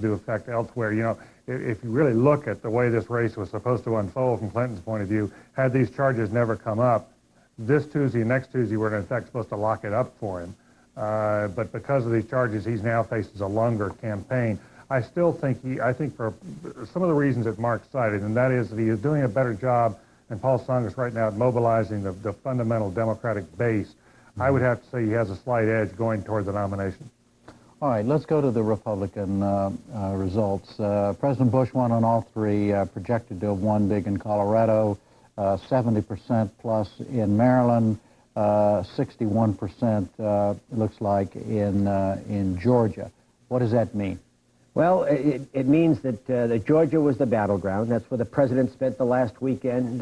do affect elsewhere. You know, if you really look at the way this race was supposed to unfold from Clinton's point of view, had these charges never come up, this Tuesday and next Tuesday were in fact supposed to lock it up for him. But because of these charges, he's now faces a longer campaign. I still think I think for some of the reasons that Mark cited, and that is that he is doing a better job than Paul Tsongas right now at mobilizing the fundamental Democratic base. I would have to say he has a slight edge going toward the nomination. All right, let's go to the Republican results. President Bush won on all three, projected to have won big in Colorado, 70% plus in Maryland, 61% looks like in Georgia. What does that mean? Well, it means that Georgia was the battleground. That's where the president spent the last weekend,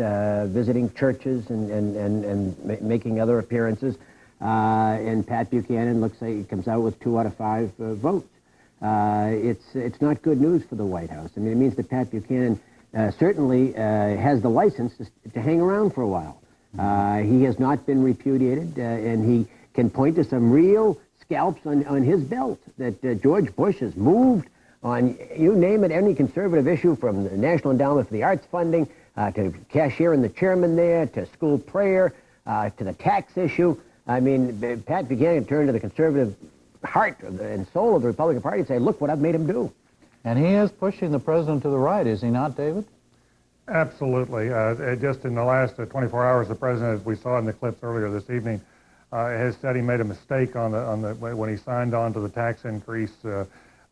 visiting churches and making other appearances. And Pat Buchanan looks like he comes out with 2 out of 5 votes. It's not good news for the White House. I mean, it means that Pat Buchanan certainly has the license to hang around for a while. He has not been repudiated, and he can point to some real scalps on his belt that George Bush has moved on, you name it, any conservative issue, from the National Endowment for the Arts funding to cashier and the chairman there, to school prayer, to the tax issue. I mean, Pat Buchanan turned to the conservative heart and soul of the Republican Party and say, look what I've made him do. And he is pushing the president to the right, is he not, David? Absolutely. Just in the last 24 hours, the president, as we saw in the clips earlier this evening, has said he made a mistake when he signed on to the tax increase. You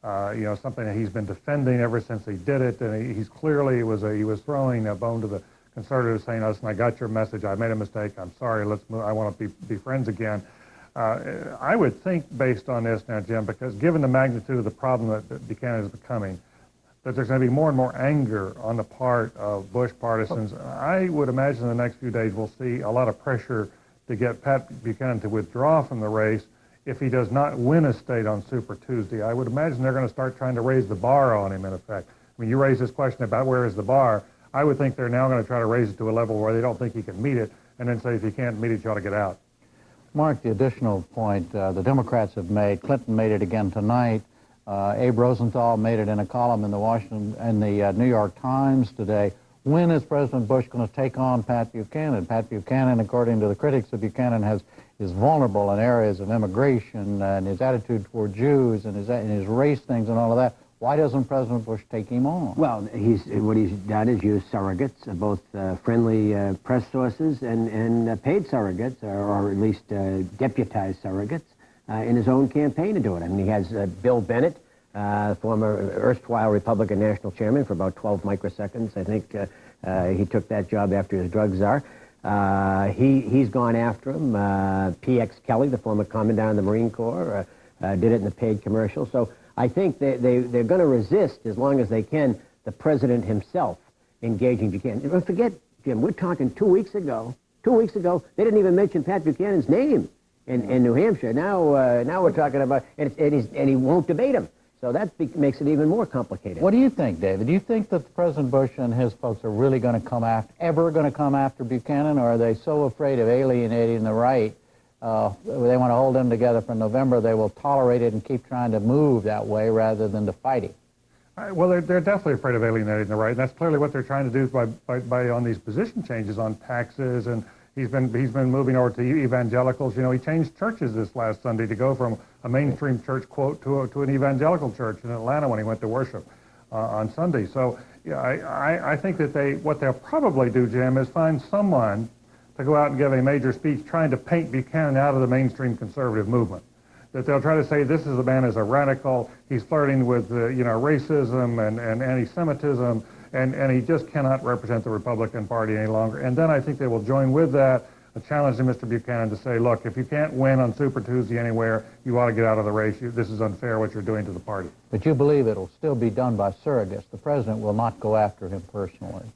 know, something that he's been defending ever since he did it, and he's clearly he was throwing a bone to the conservatives, saying, "Listen, I got your message. I made a mistake. I'm sorry. Let's move. I want to be friends again." I would think, based on this now, Jim, because given the magnitude of the problem that Buchanan is becoming, that there's going to be more and more anger on the part of Bush partisans. I would imagine in the next few days we'll see a lot of pressure to get Pat Buchanan to withdraw from the race if he does not win a state on Super Tuesday. I would imagine they're going to start trying to raise the bar on him, in effect. I mean, you raise this question about where is the bar. I would think they're now going to try to raise it to a level where they don't think he can meet it, and then say, if you can't meet it, you ought to get out. Mark, the additional point the Democrats have made, Clinton made it again tonight. Abe Rosenthal made it in a column in the New York Times today. When is President Bush going to take on Pat Buchanan? Pat Buchanan, according to the critics of Buchanan, is vulnerable in areas of immigration and his attitude toward Jews and his race things and all of that. Why doesn't President Bush take him on? Well, what he's done is use surrogates, both friendly press sources and paid surrogates, or at least deputized surrogates, in his own campaign to do it. I mean, he has Bill Bennett, former erstwhile Republican national chairman, for about 12 microseconds. I think he took that job after his drug czar. He's gone after him. P.X. Kelly, the former commandant of the Marine Corps, did it in the paid commercial. So I think they're going to resist, as long as they can, the president himself engaging Buchanan. Don't forget, Jim, we're talking 2 weeks ago. 2 weeks ago, they didn't even mention Pat Buchanan's name in New Hampshire. Now we're talking about, and he won't debate him. So that makes it even more complicated. What do you think, David? Do you think that President Bush and his folks are really going to come after Buchanan, or are they so afraid of alienating the right? They want to hold them together for November. They will tolerate it and keep trying to move that way rather than to fight it. Well, they're definitely afraid of alienating the right, and that's clearly what they're trying to do by on these position changes on taxes. And he's been moving over to evangelicals. You know, he changed churches this last Sunday to go from a mainstream church quote to an evangelical church in Atlanta when he went to worship on Sunday. So yeah, I think that what they'll probably do, Jim, is find someone to go out and give a major speech trying to paint Buchanan out of the mainstream conservative movement. That they'll try to say this is a man as a radical, he's flirting with racism and anti-Semitism, and he just cannot represent the Republican Party any longer. And then I think they will join with that a challenge to Mr. Buchanan to say, look, if you can't win on Super Tuesday anywhere, you ought to get out of the race. This is unfair what you're doing to the party. But you believe it'll still be done by surrogates. The president will not go after him personally.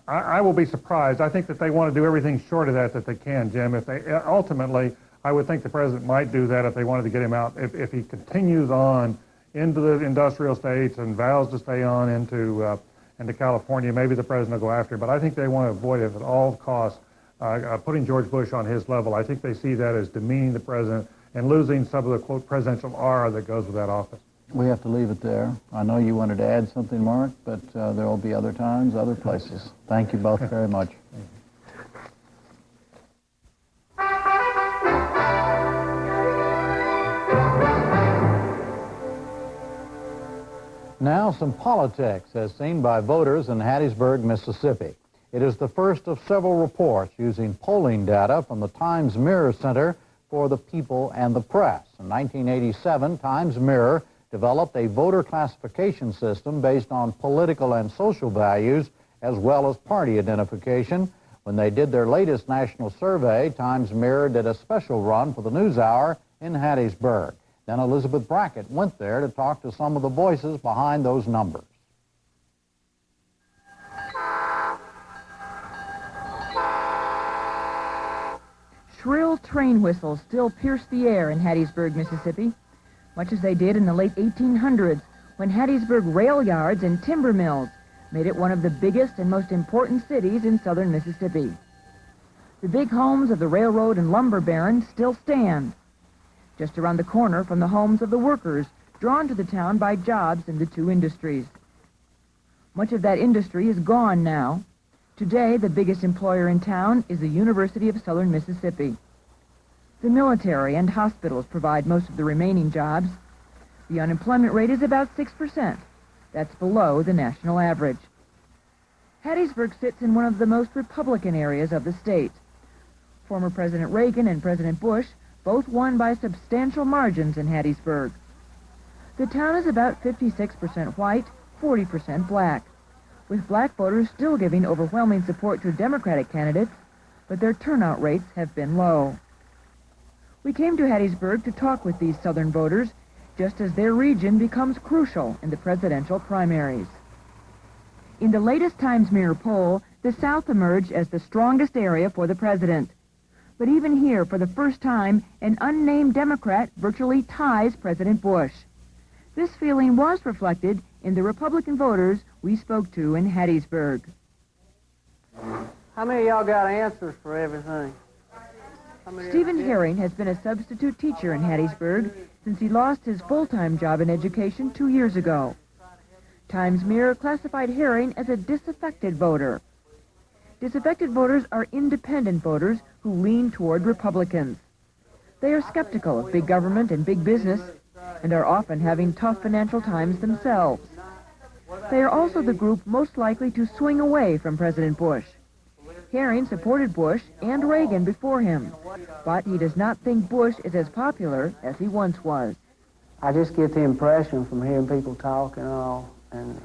I will be surprised. I think that they want to do everything short of that they can, Jim. If they ultimately, I would think the president might do that if they wanted to get him out. If he continues on into the industrial states and vows to stay on into California, maybe the president will go after him. But I think they want to avoid it at all costs, putting George Bush on his level. I think they see that as demeaning the president and losing some of the, quote, presidential aura that goes with that office. We have to leave it there. I know you wanted to add something, Mark, but there will be other times, other places. Thank you both very much. Now some politics as seen by voters in Hattiesburg, Mississippi. It is the first of several reports using polling data from the Times Mirror Center for the People and the Press. In 1987, Times Mirror developed a voter classification system based on political and social values as well as party identification. When they did their latest national survey, Times Mirror did a special run for the NewsHour in Hattiesburg. Then Elizabeth Brackett went there to talk to some of the voices behind those numbers. Shrill train whistles still pierce the air in Hattiesburg, Mississippi, much as they did in the late 1800s when Hattiesburg rail yards and timber mills made it one of the biggest and most important cities in southern Mississippi. The big homes of the railroad and lumber barons still stand, just around the corner from the homes of the workers drawn to the town by jobs in the two industries. Much of that industry is gone now. Today, the biggest employer in town is the University of Southern Mississippi. The military and hospitals provide most of the remaining jobs. The unemployment rate is about 6%. That's below the national average. Hattiesburg sits in one of the most Republican areas of the state. Former President Reagan and President Bush both won by substantial margins in Hattiesburg. The town is about 56% white, 40% black, with black voters still giving overwhelming support to Democratic candidates, but their turnout rates have been low. We came to Hattiesburg to talk with these southern voters just as their region becomes crucial in the presidential primaries. In the latest Times Mirror poll, the South emerged as the strongest area for the president. But even here, for the first time, an unnamed Democrat virtually ties President Bush. This feeling was reflected in the Republican voters we spoke to in Hattiesburg. How many of y'all got answers for everything? Stephen Herring has been a substitute teacher in Hattiesburg since he lost his full-time job in education 2 years ago. Times Mirror classified Herring as a disaffected voter. Disaffected voters are independent voters who lean toward Republicans. They are skeptical of big government and big business and are often having tough financial times themselves. They are also the group most likely to swing away from President Bush. Herring supported Bush and Reagan before him, but he does not think Bush is as popular as he once was. I just get the impression from hearing people talk and all, and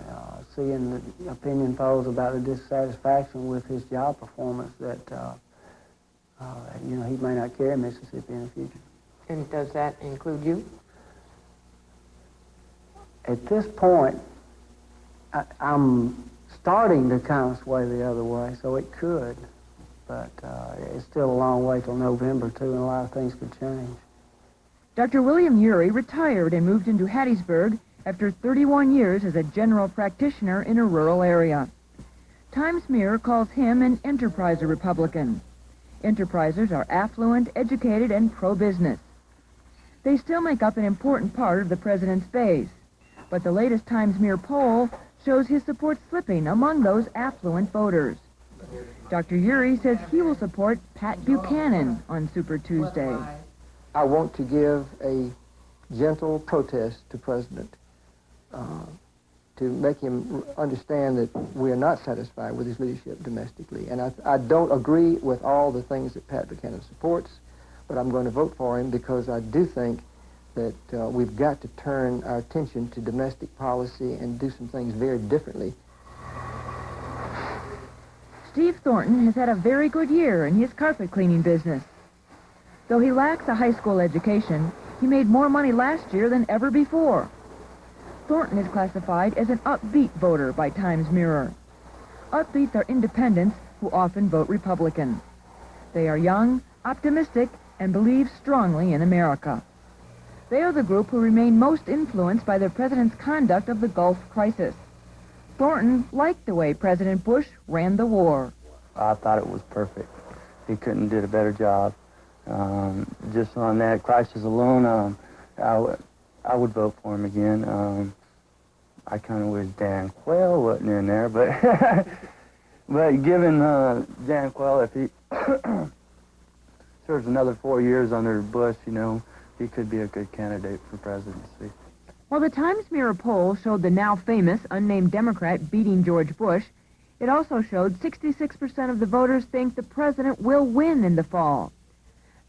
seeing the opinion polls about the dissatisfaction with his job performance that, he may not carry Mississippi in the future. And does that include you? At this point, I'm starting to kind of sway the other way, so it could, but it's still a long way till November, too, and a lot of things could change. Dr. William Urey retired and moved into Hattiesburg after 31 years as a general practitioner in a rural area. Times Mirror calls him an enterpriser Republican. Enterprisers are affluent, educated, and pro-business. They still make up an important part of the president's base, but the latest Times Mirror poll shows his support slipping among those affluent voters. Dr. Urey says he will support Pat Buchanan on Super Tuesday. I want to give a gentle protest to President to make him understand that we are not satisfied with his leadership domestically. And I don't agree with all the things that Pat Buchanan supports, but I'm going to vote for him because I do think that we've got to turn our attention to domestic policy and do some things very differently. Steve Thornton has had a very good year in his carpet cleaning business. Though he lacks a high school education, he made more money last year than ever before. Thornton is classified as an upbeat voter by Times Mirror. Upbeats are independents who often vote Republican. They are young, optimistic, and believe strongly in America. They are the group who remain most influenced by the president's conduct of the Gulf crisis. Thornton liked the way President Bush ran the war. I thought it was perfect. He couldn't have did a better job. Just on that crisis alone, I would vote for him again. I kind of wish Dan Quayle wasn't in there, but but given Dan Quayle, if he serves another 4 years under Bush, you know, he could be a good candidate for presidency. While the Times-Mirror poll showed the now famous unnamed Democrat beating George Bush, it also showed 66% of the voters think the president will win in the fall.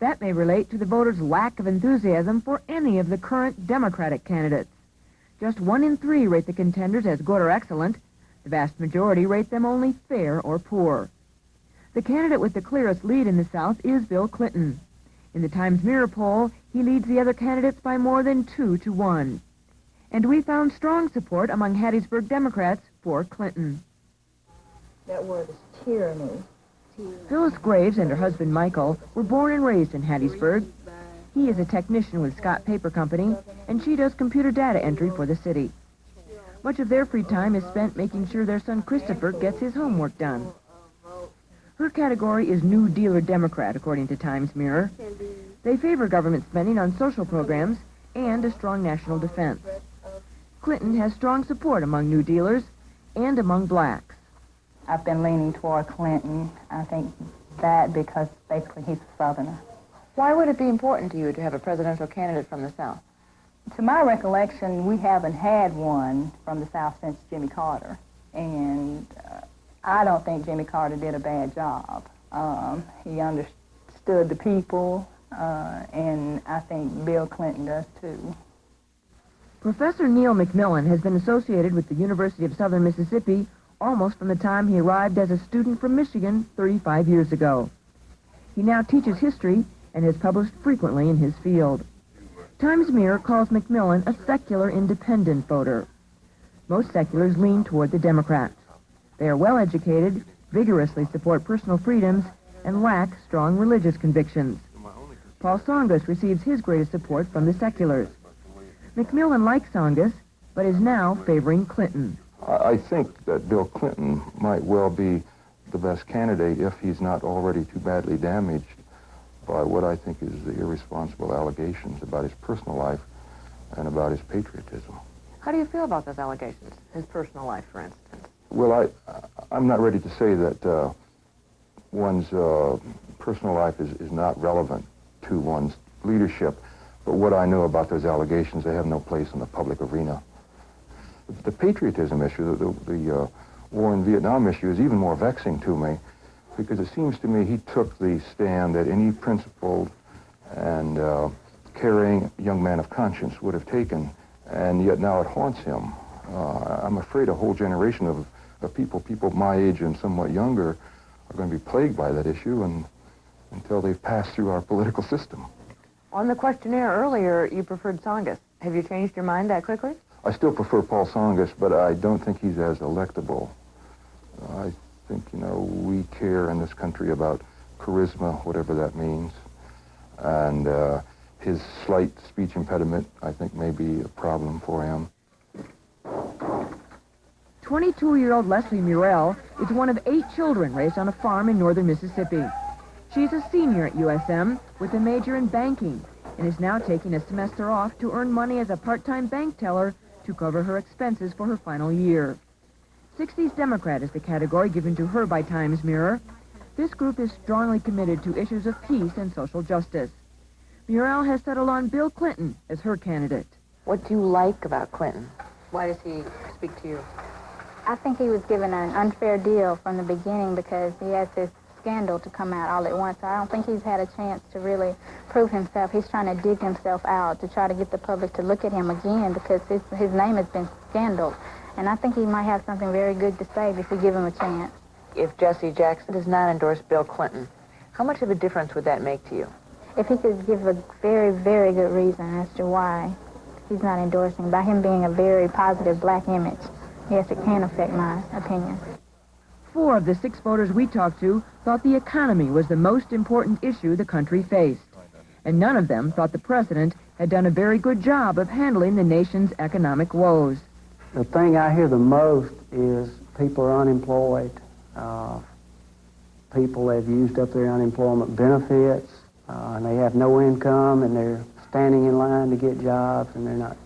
That may relate to the voters' lack of enthusiasm for any of the current Democratic candidates. Just 1 in 3 rate the contenders as good or excellent. The vast majority rate them only fair or poor. The candidate with the clearest lead in the South is Bill Clinton. In the Times-Mirror poll, he leads the other candidates by more than 2 to 1. And we found strong support among Hattiesburg Democrats for Clinton. That word is tyranny. Phyllis Graves and her husband Michael were born and raised in Hattiesburg. He is a technician with Scott Paper Company, and she does computer data entry for the city. Much of their free time is spent making sure their son Christopher gets his homework done. Her category is New Dealer Democrat, according to Times-Mirror. They favor government spending on social programs and a strong national defense. Clinton has strong support among New Dealers and among blacks. I've been leaning toward Clinton. I think that because basically he's a Southerner. Why would it be important to you to have a presidential candidate from the South? To my recollection, we haven't had one from the South since Jimmy Carter. And I don't think Jimmy Carter did a bad job. He understood the people, and I think Bill Clinton does too. Professor Neil McMillan has been associated with the University of Southern Mississippi almost from the time he arrived as a student from Michigan 35 years ago. He now teaches history and has published frequently in his field. Times-Mirror calls McMillan a secular independent voter. Most seculars lean toward the Democrats. They are well-educated, vigorously support personal freedoms, and lack strong religious convictions. Paul Tsongas receives his greatest support from the seculars. McMillan likes Tsongas, but is now favoring Clinton. I think that Bill Clinton might well be the best candidate if he's not already too badly damaged by what I think is the irresponsible allegations about his personal life and about his patriotism. How do you feel about those allegations, his personal life, for instance? Well, I'm not ready to say that one's personal life is not relevant to one's leadership, but what I know about those allegations, they have no place in the public arena. The patriotism issue, the war in Vietnam issue, is even more vexing to me because it seems to me he took the stand that any principled and caring young man of conscience would have taken, and yet now it haunts him. I'm afraid a whole generation of people my age and somewhat younger are going to be plagued by that issue until they've passed through our political system. On the questionnaire earlier, you preferred Tsongas. Have you changed your mind that quickly? I still prefer Paul Tsongas, but I don't think he's as electable. I think, you know, we care in this country about charisma, whatever that means. And his slight speech impediment, I think, may be a problem for him. 22-year-old Leslie Murrell is one of 8 children raised on a farm in northern Mississippi. She's a senior at USM with a major in banking and is now taking a semester off to earn money as a part-time bank teller to cover her expenses for her final year. 60s Democrat is the category given to her by Times-Mirror. This group is strongly committed to issues of peace and social justice. Murrell has settled on Bill Clinton as her candidate. What do you like about Clinton? Why does he speak to you? I think he was given an unfair deal from the beginning because he has this scandal to come out all at once. I don't think he's had a chance to really prove himself. He's trying to dig himself out to try to get the public to look at him again because his name has been scandaled. And I think he might have something very good to say if we give him a chance. If Jesse Jackson does not endorse Bill Clinton, how much of a difference would that make to you? If he could give a very, very good reason as to why he's not endorsing, by him being a very positive black image, yes, it can affect my opinion. 4 of the 6 voters we talked to thought the economy was the most important issue the country faced. And none of them thought the president had done a very good job of handling the nation's economic woes. The thing I hear the most is people are unemployed. People have used up their unemployment benefits, and they have no income, and they're standing in line to get jobs, and they're not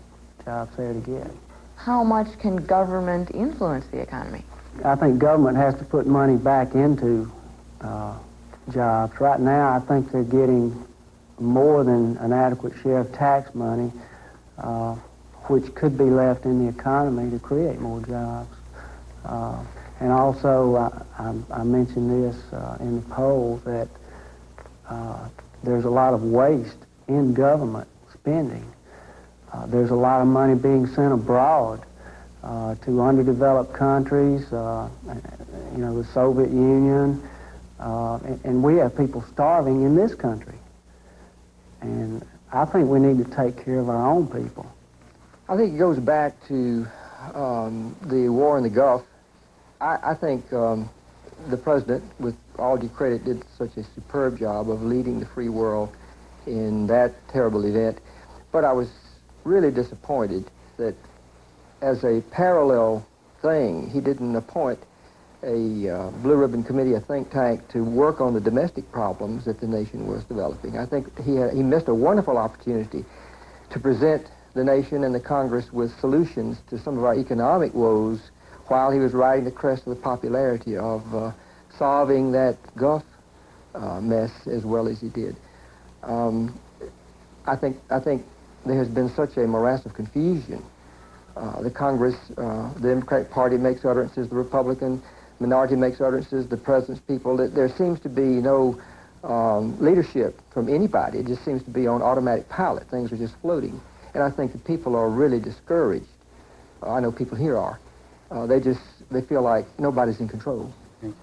fair to get. How much can government influence the economy? I think government has to put money back into jobs. Right now, I think they're getting more than an adequate share of tax money, which could be left in the economy to create more jobs. And also, I mentioned this in the poll, that there's a lot of waste in government spending. There's a lot of money being sent abroad to underdeveloped countries, the Soviet Union, and we have people starving in this country. And I think we need to take care of our own people. I think it goes back to the war in the Gulf. I think the president, with all due credit, did such a superb job of leading the free world in that terrible event. But I was really disappointed that as a parallel thing, he didn't appoint a Blue Ribbon Committee, a think tank, to work on the domestic problems that the nation was developing. I think he missed a wonderful opportunity to present the nation and the Congress with solutions to some of our economic woes while he was riding the crest of the popularity of solving that Gulf mess as well as he did. I think there has been such a morass of confusion. The Congress, the Democratic Party makes utterances, the Republican minority makes utterances, the president's people. There seems to be no leadership from anybody. It just seems to be on automatic pilot. Things are just floating. And I think the people are really discouraged. I know people here are. They feel like nobody's in control.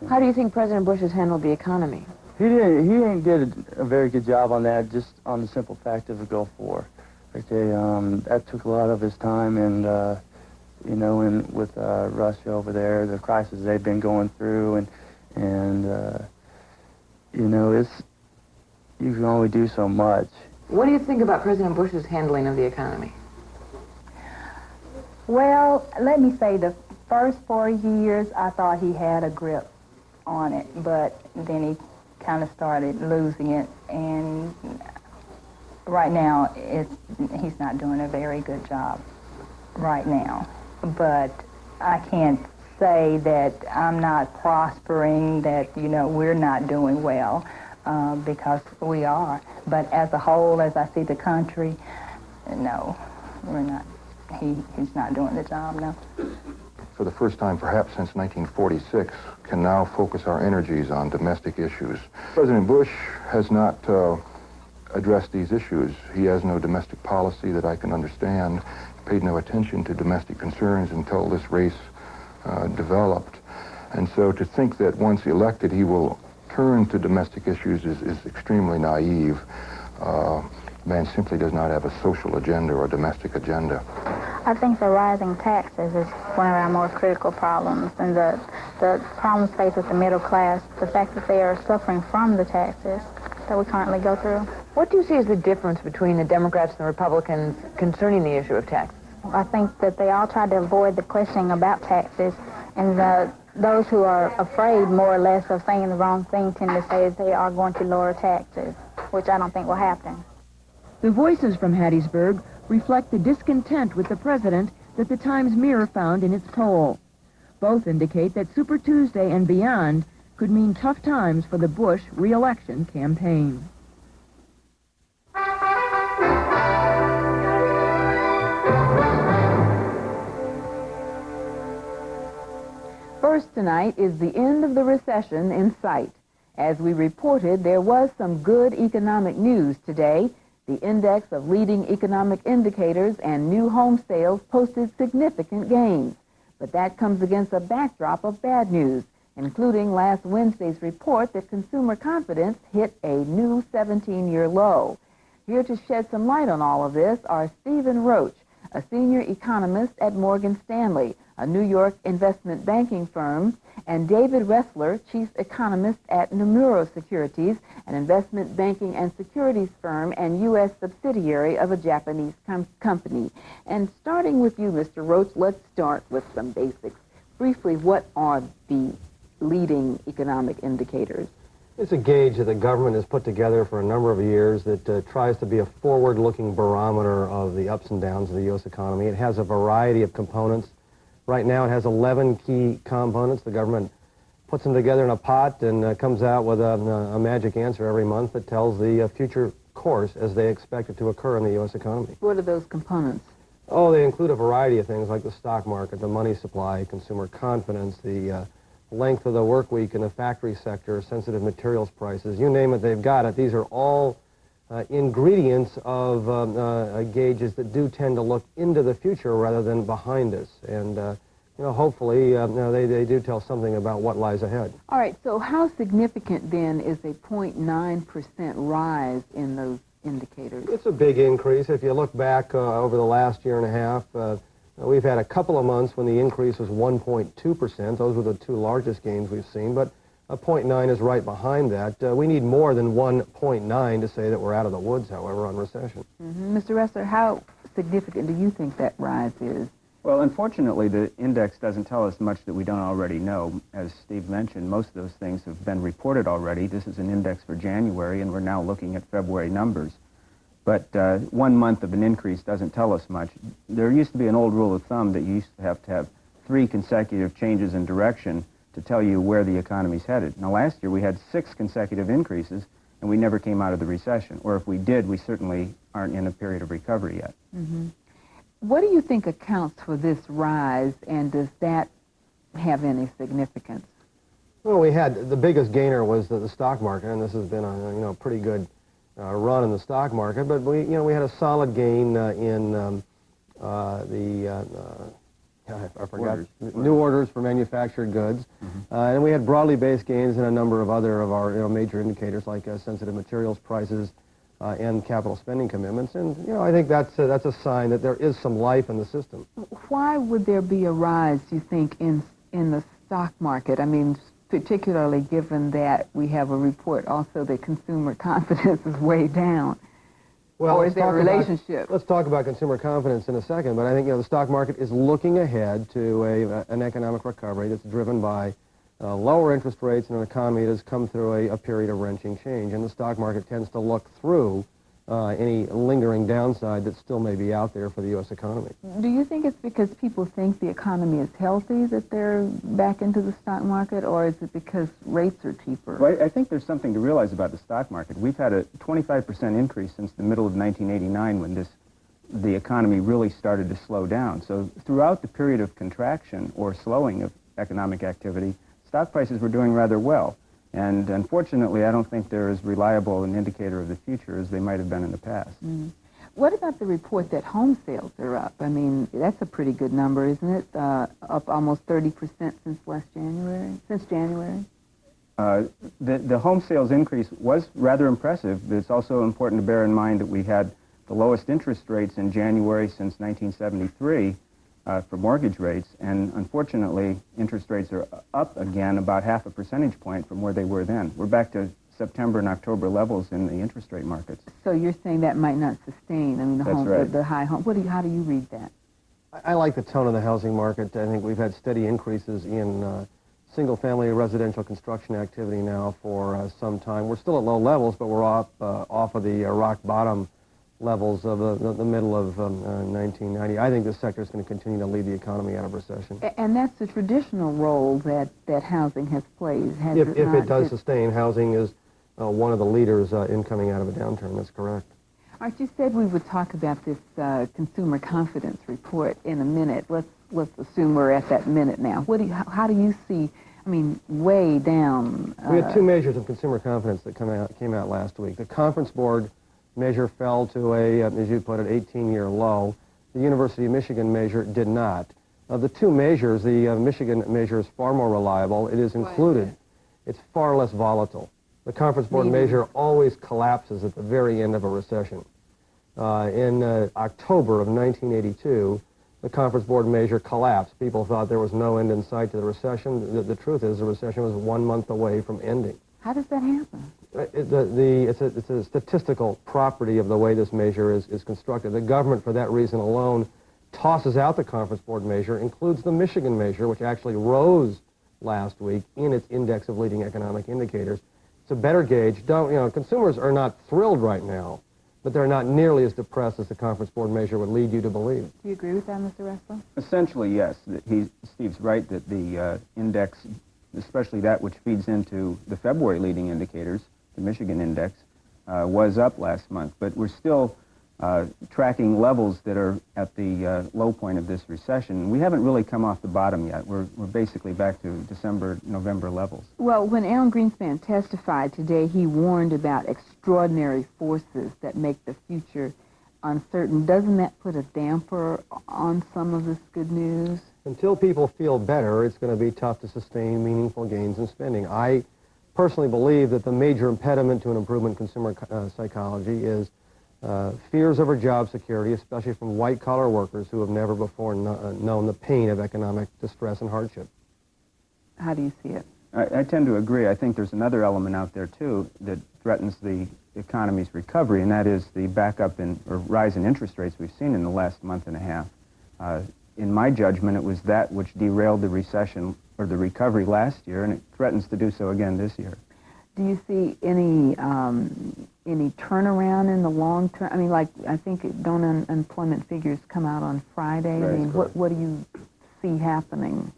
How do you think President Bush has handled the economy? He did a very good job on that, just on the simple fact of the Gulf War. Okay, that took a lot of his time, and with Russia over there, the crisis they've been going through, and it's, you can only do so much. What do you think about President Bush's handling of the economy? Well, let me say the first 4 years, I thought he had a grip on it, but then he kind of started losing it, and right now he's not doing a very good job right now. But I can't say that I'm not prospering, that, we're not doing well, because we are. But as a whole, as I see the country, no, we're not. He's not doing the job, no. For the first time, perhaps since 1946, can now focus our energies on domestic issues. President Bush has not addressed these issues. He has no domestic policy that I can understand, paid no attention to domestic concerns until this race developed. And so to think that once elected he will turn to domestic issues is extremely naive. Man simply does not have a social agenda or a domestic agenda. I think the rising taxes is one of our more critical problems, and the problems faced with the middle class, the fact that they are suffering from the taxes that we currently go through. What do you see as the difference between the Democrats and the Republicans concerning the issue of taxes? I think that they all try to avoid the questioning about taxes, and those who are afraid more or less of saying the wrong thing tend to say that they are going to lower taxes, which I don't think will happen. The voices from Hattiesburg reflect the discontent with the president that the Times Mirror found in its poll. Both indicate that Super Tuesday and beyond could mean tough times for the Bush re-election campaign. First tonight is the end of the recession in sight. As we reported, there was some good economic news today. The index of leading economic indicators and new home sales posted significant gains. But that comes against a backdrop of bad news, including last Wednesday's report that consumer confidence hit a new 17-year low. Here to shed some light on all of this are Stephen Roach, a senior economist at Morgan Stanley, a New York investment banking firm, and David Ressler, chief economist at Nomura Securities, an investment banking and securities firm and U.S. subsidiary of a Japanese company. And starting with you, Mr. Roach, let's start with some basics. Briefly, what are the leading economic indicators? It's a gauge that the government has put together for a number of years that tries to be a forward-looking barometer of the ups and downs of the U.S. economy. It has a variety of components. Right now it has 11 key components. The government puts them together in a pot and comes out with a magic answer every month that tells the future course as they expect it to occur in the U.S. economy. What are those components? Oh, they include a variety of things like the stock market, the money supply, consumer confidence, the length of the work week in the factory sector, sensitive materials prices, you name it, they've got it. These are all ingredients of gauges that do tend to look into the future rather than behind us. And, you know, hopefully they do tell something about what lies ahead. All right, so how significant then is a 0.9% rise in those indicators? It's a big increase. If you look back over the last year and a half, we've had a couple of months when the increase was 1.2%. Those were the two largest gains we've seen, but a 0.9 is right behind that. We need more than 1.9 to say that we're out of the woods, however, on recession. Mr. Ressler, how significant do you think that rise is? Well, unfortunately, the index doesn't tell us much that we don't already know. As Steve mentioned, most of those things have been reported already. This is an index for January, and we're now looking at February numbers. But 1 month of an increase doesn't tell us much. There used to be an old rule of thumb that you used to have 3 consecutive changes in direction to tell you where the economy's headed. Now, last year we had 6 consecutive increases, and we never came out of the recession. Or if we did, we certainly aren't in a period of recovery yet. What do you think accounts for this rise, and does that have any significance? Well, we had the biggest gainer was the stock market, and this has been a pretty good run in the stock market. But we had a solid gain in I forgot, new orders for manufactured goods, and we had broadly based gains in a number of other of our major indicators like sensitive materials prices. And capital spending commitments, and I think that's a sign that there is some life in the system. Why would there be a rise, you think, in the stock market? I mean, particularly given that we have a report also that consumer confidence is way down. Well, or is there a relationship? Let's talk about consumer confidence in a second, but I think the stock market is looking ahead to an economic recovery that's driven by lower interest rates and an economy that has come through a period of wrenching change. And the stock market tends to look through any lingering downside that still may be out there for the U.S. economy. Do you think it's because people think the economy is healthy that they're back into the stock market, or is it because rates are cheaper? Well, I think there's something to realize about the stock market. We've had a 25% increase since the middle of 1989 when the economy really started to slow down. So throughout the period of contraction or slowing of economic activity, stock prices were doing rather well. And unfortunately, I don't think they're as reliable an indicator of the future as they might have been in the past. What about the report that home sales are up? I mean, that's a pretty good number, isn't it? Up almost 30% since January? The home sales increase was rather impressive, but it's also important to bear in mind that we had the lowest interest rates in January since 1973. For mortgage rates, and unfortunately, interest rates are up again about 0.5 percentage point from where they were then. We're back to September and October levels in the interest rate markets. So you're saying that might not sustain? I mean, the high home. How do you read that? I like the tone of the housing market. I think we've had steady increases in single-family residential construction activity now for some time. We're still at low levels, but we're off of the rock bottom levels of the middle of 1990. I think this sector is going to continue to lead the economy out of recession. And that's the traditional role that housing has played. If it does sustain, housing is one of the leaders in coming out of a downturn. That's correct. Art, you said we would talk about this consumer confidence report in a minute. Let's assume we're at that minute now. How do you see? I mean, way down. We had 2 measures of consumer confidence that came out last week. The Conference Board measure fell to as you put it, 18-year low. The University of Michigan measure did not. The 2 measures, the Michigan measure is far more reliable. It is included. It's far less volatile. The Conference Board measure always collapses at the very end of a recession. In October of 1982, the Conference Board measure collapsed. People thought there was no end in sight to the recession. The truth is the recession was 1 month away from ending. How does that happen? It's a statistical property of the way this measure is constructed. The government, for that reason alone, tosses out the Conference Board measure, includes the Michigan measure, which actually rose last week in its index of leading economic indicators, It's a better gauge. Consumers are not thrilled right now, but they're not nearly as depressed as the conference board measure would lead you to believe. Do you agree with that, Mr. Ressler? Essentially, yes. Steve's right that the index, especially that which feeds into the February leading indicators, the Michigan index, was up last month, but we're still tracking levels that are at the low point of this recession. We haven't really come off the bottom yet. We're basically back to December, November levels. Well, when Alan Greenspan testified today, he warned about extraordinary forces that make the future uncertain. Doesn't that put a damper on some of this good news? Until people feel better, it's going to be tough to sustain meaningful gains in spending. I personally believe that the major impediment to an improvement in consumer psychology is fears over job security, especially from white-collar workers who have never before known the pain of economic distress and hardship. How do you see it? I tend to agree. I think there's another element out there, too, that threatens the economy's recovery, and that is the backup in, or rise in interest rates we've seen in the last month and a half. In my judgment, it was that which derailed the recession or the recovery last year, and it threatens to do so again this year. Do you see any turnaround in the long term? I mean, like, I think unemployment figures come out on Friday. Right, I mean, what do you see happening?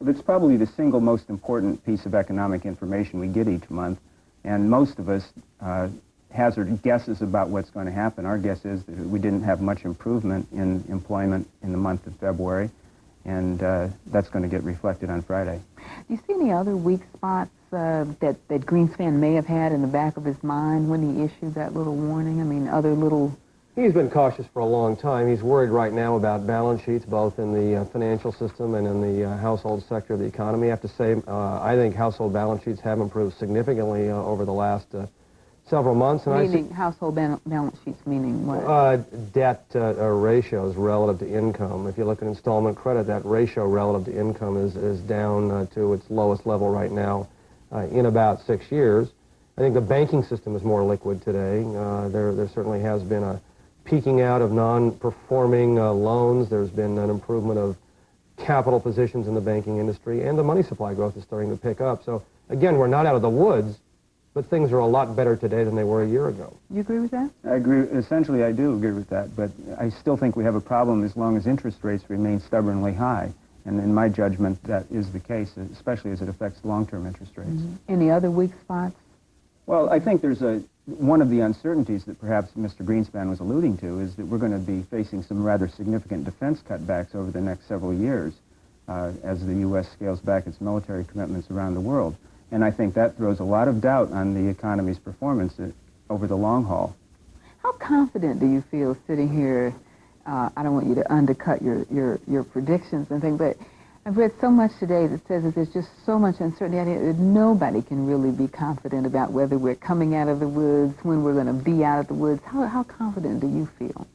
It's probably the single most important piece of economic information we get each month, and most of us hazard guesses about what's going to happen. Our guess is that we didn't have much improvement in employment in the month of February, and that's going to get reflected on Friday. Do you see any other weak spots that Greenspan may have had in the back of his mind when he issued that little warning? I mean, other little... He's been cautious for a long time. He's worried right now about balance sheets, both in the financial system and in the household sector of the economy. I have to say, I think household balance sheets have improved significantly over the last several months. And meaning household balance sheets, meaning what? Debt ratios relative to income. If you look at installment credit, that ratio relative to income is down to its lowest level right now in about 6 years. I think the banking system is more liquid today. There certainly has been a peaking out of non-performing loans. There's been an improvement of capital positions in the banking industry, and the money supply growth is starting to pick up. So, again, we're not out of the woods, but things are a lot better today than they were a year ago. You agree with that? I agree. Essentially, I do agree with that, but I still think we have a problem as long as interest rates remain stubbornly high. And in my judgment, that is the case, especially as it affects long-term interest rates. Mm-hmm. Any other weak spots? Well, I think there's one of the uncertainties that perhaps Mr. Greenspan was alluding to is that we're going to be facing some rather significant defense cutbacks over the next several years as the U.S. scales back its military commitments around the world. And I think that throws a lot of doubt on the economy's performance over the long haul. How confident do you feel sitting here? I don't want you to undercut your predictions and things, but I've read so much today that says that there's just so much uncertainty that nobody can really be confident about whether we're coming out of the woods, when we're going to be out of the woods. How confident do you feel?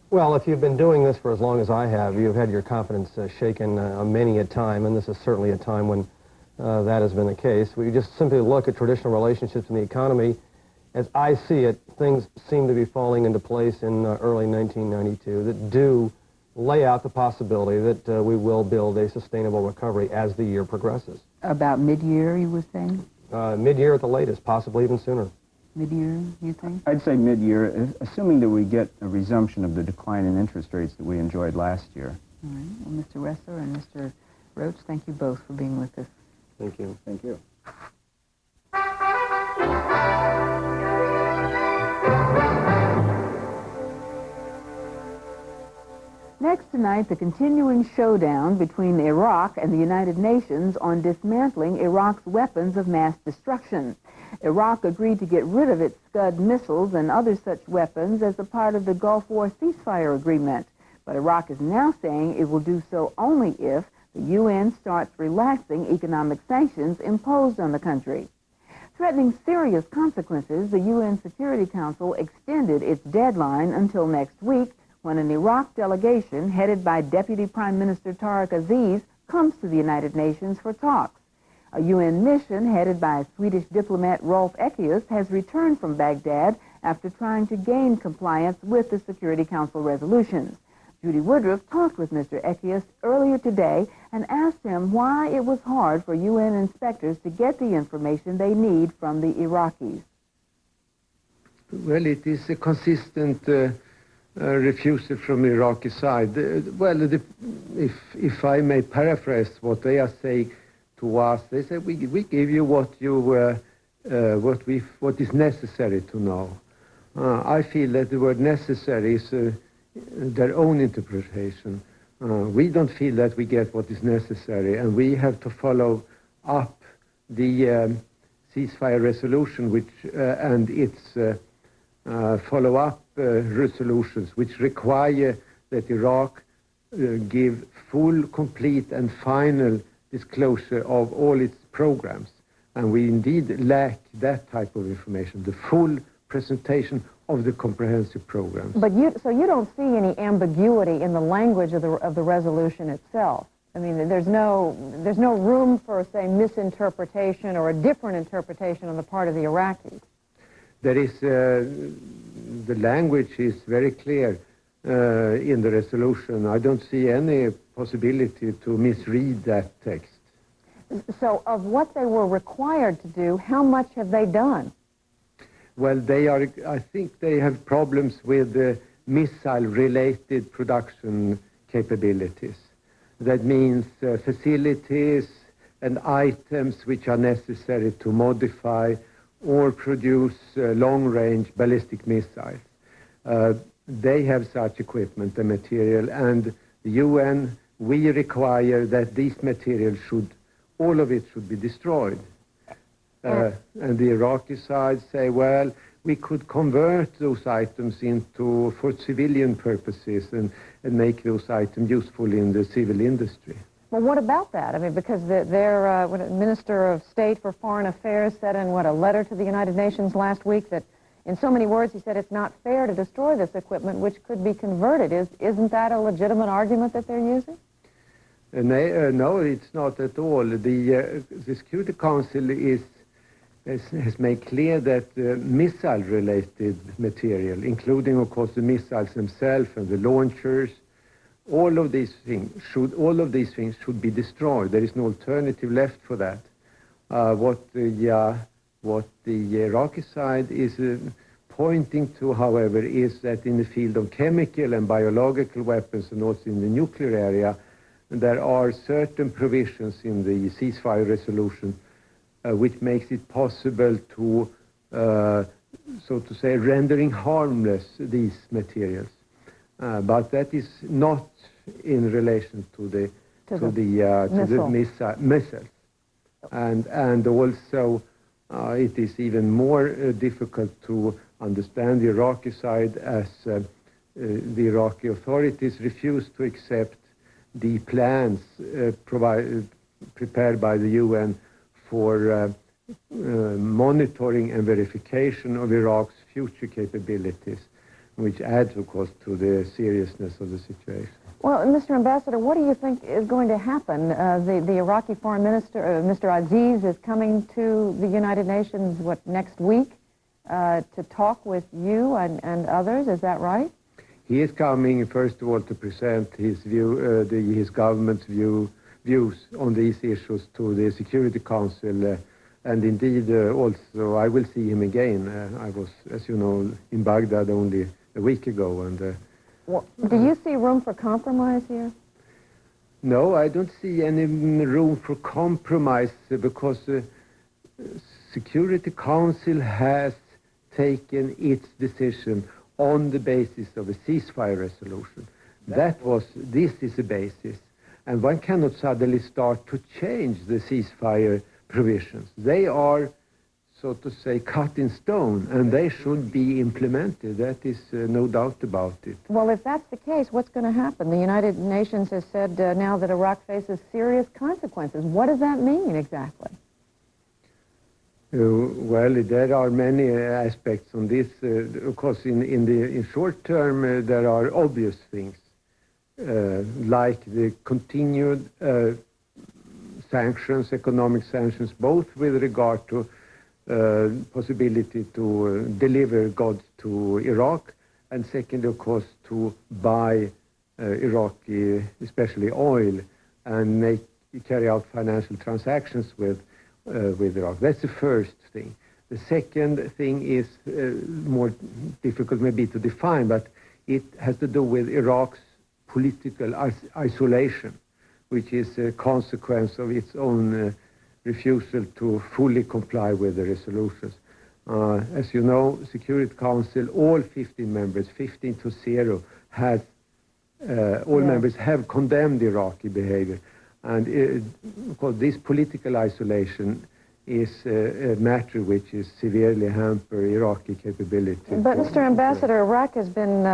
Well, if you've been doing this for as long as I have, you've had your confidence shaken many a time, and this is certainly a time when that has been the case. We just simply look at traditional relationships in the economy. As I see it, things seem to be falling into place in early 1992 that do lay out the possibility that we will build a sustainable recovery as the year progresses. About mid-year, you were saying? Mid-year at the latest, possibly even sooner. Mid-year, you think? I'd say mid-year, assuming that we get a resumption of the decline in interest rates that we enjoyed last year. All right. Well, Mr. Ressler and Mr. Roach, thank you both for being with us. Thank you. Thank you. Next tonight, the continuing showdown between Iraq and the United Nations on dismantling Iraq's weapons of mass destruction. Iraq agreed to get rid of its Scud missiles and other such weapons as a part of the Gulf War ceasefire agreement. But Iraq is now saying it will do so only if the UN starts relaxing economic sanctions imposed on the country. Threatening serious consequences, the UN Security Council extended its deadline until next week, when an Iraq delegation headed by Deputy Prime Minister Tariq Aziz comes to the United Nations for talks. A UN mission headed by Swedish diplomat Rolf Ekéus has returned from Baghdad after trying to gain compliance with the Security Council resolutions. Judy Woodruff talked with Mr. Ekius earlier today and asked him why it was hard for UN inspectors to get the information they need from the Iraqis. Well, it is a consistent refusal from the Iraqi side. If I may paraphrase what they are saying to us, they say we give you what is necessary to know. I feel that the word necessary is their own interpretation. We don't feel that we get what is necessary, and we have to follow up the ceasefire resolution, which and its follow-up resolutions, which require that Iraq give full, complete, and final disclosure of all its programs. And we indeed lack that type of information, the full presentation of the comprehensive program. But so you don't see any ambiguity in the language of the resolution itself. I mean, there's no room for, say, misinterpretation or a different interpretation on the part of the Iraqis. There is the language is very clear in the resolution. I don't see any possibility to misread that text. So, of what they were required to do, how much have they done? Well, I think they have problems with missile-related production capabilities. That means facilities and items which are necessary to modify or produce long-range ballistic missiles. They have such equipment and material, and the UN, we require that these materials all of it should be destroyed. And the Iraqi side say, well, we could convert those items for civilian purposes and make those items useful in the civil industry. Well, what about that? I mean, because their Minister of State for Foreign Affairs said in, a letter to the United Nations last week that, in so many words, he said it's not fair to destroy this equipment, which could be converted. Isn't that a legitimate argument that they're using? No, it's not at all. The Security Council has made clear that missile-related material, including, of course, the missiles themselves and the launchers, all of these things should be destroyed. There is no alternative left for that. What the Iraqi side is pointing to, however, is that in the field of chemical and biological weapons, and also in the nuclear area, there are certain provisions in the ceasefire resolution which makes it possible to, so to say, rendering harmless these materials. But that is not in relation to the missiles. And also it is even more difficult to understand the Iraqi side, as the Iraqi authorities refuse to accept the plans prepared by the UN for monitoring and verification of Iraq's future capabilities, which adds, of course, to the seriousness of the situation. Well, Mr. Ambassador, what do you think is going to happen? The Iraqi Foreign Minister, Mr. Aziz, is coming to the United Nations, next week to talk with you and others, is that right? He is coming, first of all, to present his view, his government's views on these issues to the Security Council, and indeed also I will see him again. I was, as you know, in Baghdad only a week ago. And do you see room for compromise here? No, I don't see any room for compromise, because the Security Council has taken its decision on the basis of a ceasefire resolution. This is a basis. And one cannot suddenly start to change the ceasefire provisions. They are, so to say, cut in stone, and they should be implemented. That is no doubt about it. Well, if that's the case, what's going to happen? The United Nations has said now that Iraq faces serious consequences. What does that mean exactly? Well, there are many aspects on this. Of course, in short term, there are obvious things, like the continued sanctions, economic sanctions, both with regard to possibility to deliver goods to Iraq, and second, of course, to buy Iraqi, especially oil, and carry out financial transactions with Iraq. That's the first thing. The second thing is more difficult maybe to define, but it has to do with Iraq's political isolation, which is a consequence of its own refusal to fully comply with the resolutions. As you know, Security Council, all 15 members, 15-0, has all members have condemned Iraqi behavior, and because this political isolation is a matter which is severely hamper Iraqi capability. But, Mr. Ambassador, Iraq has been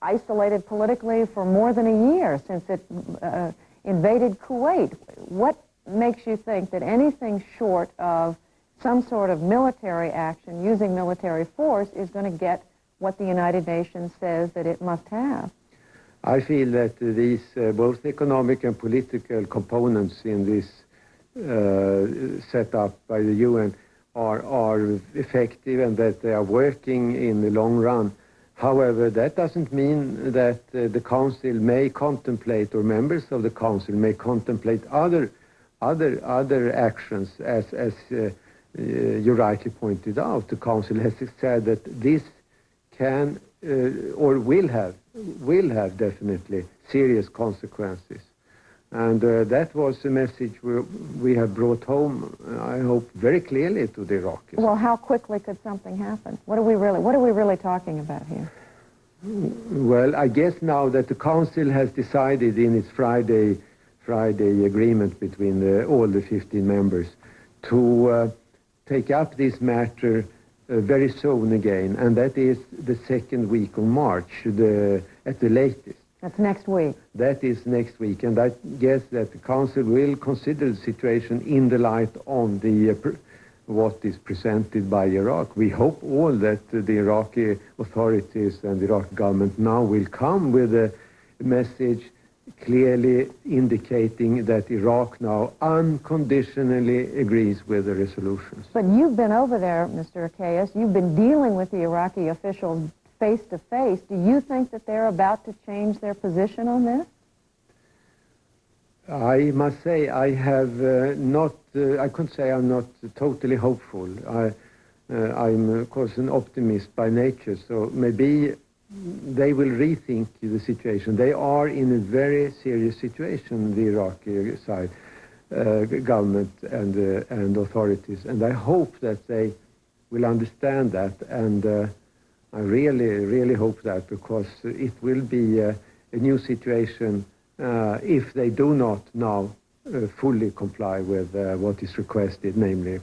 isolated politically for more than a year since it invaded Kuwait. What makes you think that anything short of some sort of military action, using military force, is going to get what the United Nations says that it must have? I feel that these both economic and political components in this set up by the UN are effective and that they are working in the long run. However, that doesn't mean that the Council may contemplate, or members of the Council may contemplate other actions, as you rightly pointed out. The Council has said that this can or will have definitely serious consequences. And that was a message we have brought home, I hope, very clearly to the Iraqis. Well, how quickly could something happen? What are we really talking about here? Well, I guess now that the Council has decided in its Friday agreement between all the 15 members to take up this matter very soon again, and that is the second week of March at the latest. That's next week. That is next week, and I guess that the Council will consider the situation in the light of what is presented by Iraq. We hope all that the Iraqi authorities and the Iraqi government now will come with a message clearly indicating that Iraq now unconditionally agrees with the resolutions. But you've been over there, Mr. Akayas. You've been dealing with the Iraqi officials face to face. Do you think that they're about to change their position on this? I must say I have not, I couldn't say I'm not totally hopeful. I'm, of course, an optimist by nature, so maybe they will rethink the situation. They are in a very serious situation, the Iraqi side, government and authorities, and I hope that they will understand that, and I really hope that, because it will be a new situation if they do not now fully comply with what is requested, namely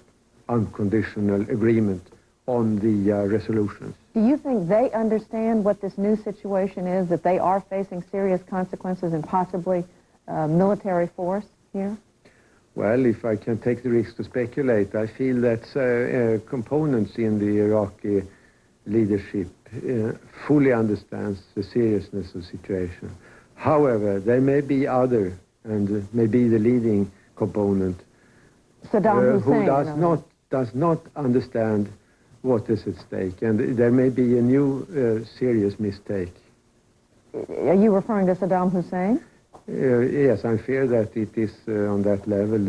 unconditional agreement on the resolutions. Do you think they understand what this new situation is, that they are facing serious consequences and possibly military force here? Well, if I can take the risk to speculate, I feel that components in the Iraqi leadership fully understands the seriousness of the situation. However, there may be other, and maybe the leading component, Saddam who Hussein, does not understand what is at stake, and there may be a new serious mistake. Are you referring to Saddam Hussein? Yes, I fear that it is on that level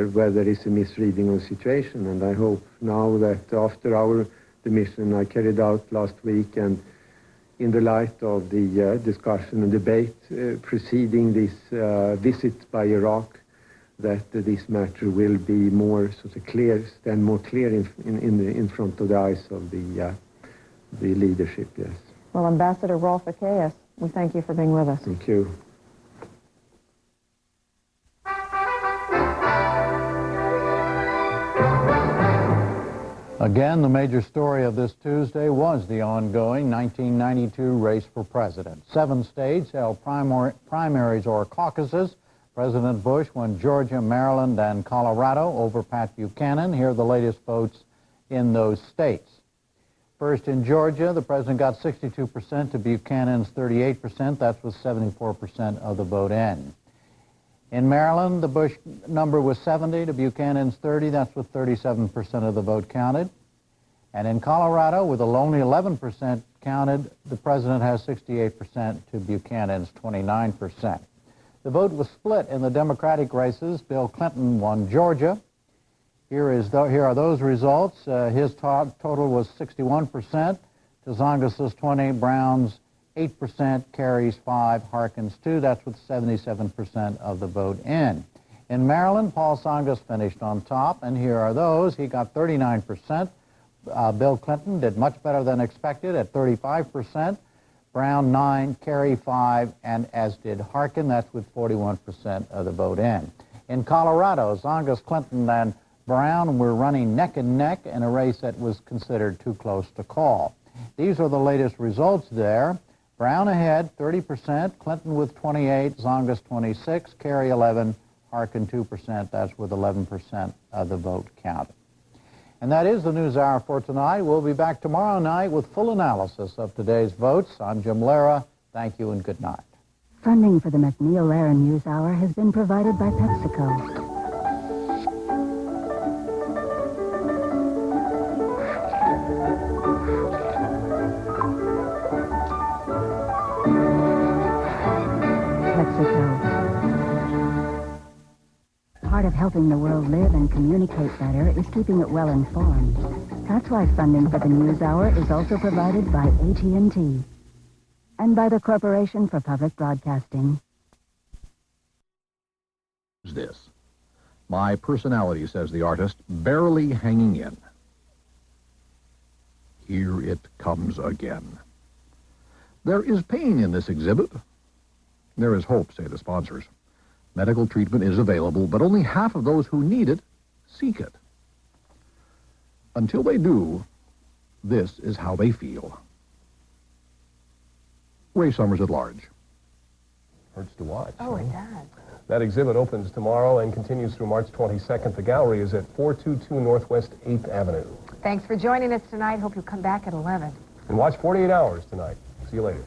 where there is a misreading of the situation, and I hope now that after the mission I carried out last week, and in the light of the discussion and debate preceding this visit by Iraq, that this matter will be more sort of clear, stand more clear in front of the eyes of the leadership. Yes. Well, Ambassador Rolf Akayas, we thank you for being with us. Thank you. Again, the major story of this Tuesday was the ongoing 1992 race for president. 7 states held primaries or caucuses. President Bush won Georgia, Maryland, and Colorado over Pat Buchanan. Here are the latest votes in those states. First, in Georgia, the president got 62% to Buchanan's 38%. That's with 74% of the vote in. In Maryland, the Bush number was 70 to Buchanan's 30. That's with 37% of the vote counted. And in Colorado, with a lonely 11% counted, the president has 68% to Buchanan's 29%. The vote was split in the Democratic races. Bill Clinton won Georgia. Here are those results. His total was 61%. Tsongas's 20, Brown's 8%, Kerry's 5, Harkin's 2. That's with 77% of the vote in. In Maryland, Paul Tsongas finished on top, and here are those. He got 39%. Bill Clinton did much better than expected at 35%. Brown 9, Kerry 5, and as did Harkin. That's with 41% of the vote in. In Colorado, Tsongas, Clinton, and Brown were running neck and neck in a race that was considered too close to call. These are the latest results there. Brown ahead, 30%, Clinton with 28, Tsongas 26, Kerry 11, Harkin 2%. That's with 11% of the vote counted. And that is the NewsHour for tonight. We'll be back tomorrow night with full analysis of today's votes. I'm Jim Lehrer. Thank you and good night. Funding for the MacNeil Lehrer NewsHour has been provided by PepsiCo. Part of helping the world live and communicate better is keeping it well informed. That's why funding for the NewsHour is also provided by AT&T and by the Corporation for Public Broadcasting. This. My personality, says the artist, barely hanging in. Here it comes again. There is pain in this exhibit. There is hope, say the sponsors. Medical treatment is available, but only half of those who need it seek it. Until they do, this is how they feel. Ray Summers at large. Hurts to watch. Oh, it does. That exhibit opens tomorrow and continues through March 22nd. The gallery is at 422 Northwest 8th Avenue. Thanks for joining us tonight. Hope you'll come back at 11. And watch 48 Hours tonight. See you later.